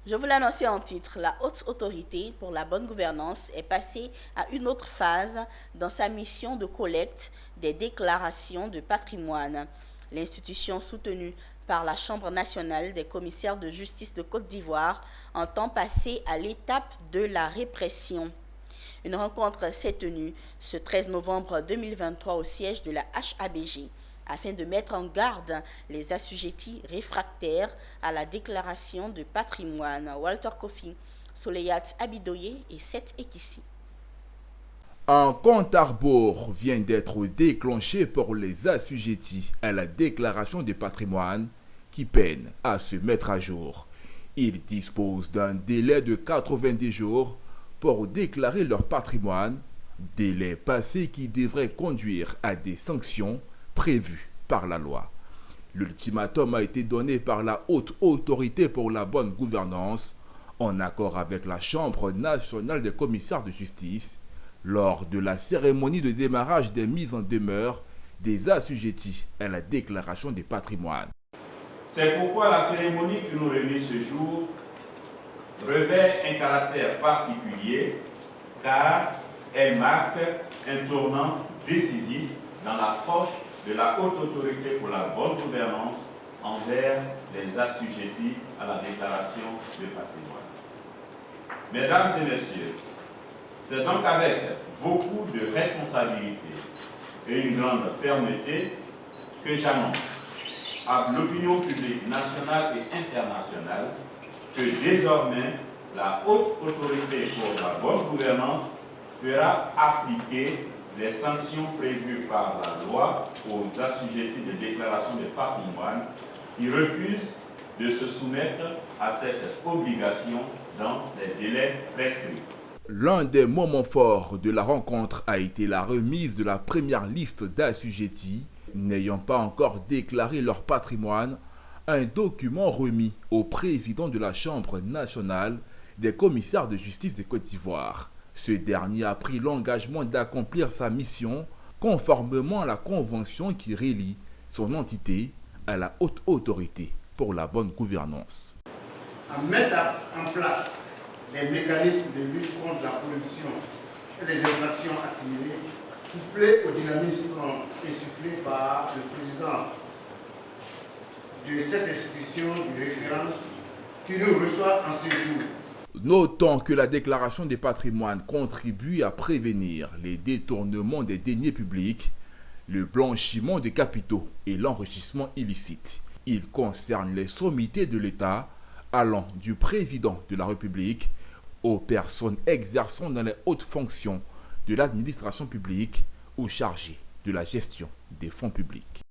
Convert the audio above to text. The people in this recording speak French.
Je vous l'annonçais en titre, la Haute Autorité pour la bonne gouvernance est passée à une autre phase dans sa mission de collecte des déclarations de patrimoine. L'institution soutenue par la Chambre nationale des commissaires de justice de Côte d'Ivoire entend passer à l'étape de la répression. Une rencontre s'est tenue ce 13 novembre 2023 au siège de la HABG afin de mettre en garde les assujettis réfractaires à la déclaration de patrimoine. Walter Kofi, Soleiat Abidoye et Seth Ekissi. Un compte à rebours vient d'être déclenché pour les assujettis à la déclaration de patrimoine qui peinent à se mettre à jour. Ils disposent d'un délai de 90 jours pour déclarer leur patrimoine, délai passé qui devrait conduire à des sanctions prévues par la loi. L'ultimatum a été donné par la Haute Autorité pour la bonne gouvernance en accord avec la Chambre nationale des commissaires de justice lors de la cérémonie de démarrage des mises en demeure des assujettis à la déclaration des patrimoines. C'est pourquoi la cérémonie qui nous réunit ce jour revêt un caractère particulier car elle marque un tournant décisif dans l'approche de la Haute Autorité pour la bonne gouvernance envers les assujettis à la déclaration de patrimoine. Mesdames et messieurs, c'est donc avec beaucoup de responsabilité et une grande fermeté que j'annonce à l'opinion publique nationale et internationale que désormais la Haute Autorité pour la bonne gouvernance fera appliquer les sanctions prévues par la loi aux assujettis de déclaration de patrimoine qui refusent de se soumettre à cette obligation dans les délais prescrits. L'un des moments forts de la rencontre a été la remise de la première liste d'assujettis n'ayant pas encore déclaré leur patrimoine, un document remis au président de la Chambre nationale des commissaires de justice de Côte d'Ivoire. Ce dernier a pris l'engagement d'accomplir sa mission conformément à la convention qui relie son entité à la Haute Autorité pour la bonne gouvernance. À mettre en place des mécanismes de lutte contre la corruption et les infractions assimilées, couplés au dynamisme insufflé par le président de cette institution de référence qui nous reçoit en ce jour. Notons que la déclaration des patrimoines contribue à prévenir les détournements des deniers publics, le blanchiment des capitaux et l'enrichissement illicite. Il concerne les sommités de l'État allant du président de la République aux personnes exerçant dans les hautes fonctions de l'administration publique ou chargées de la gestion des fonds publics.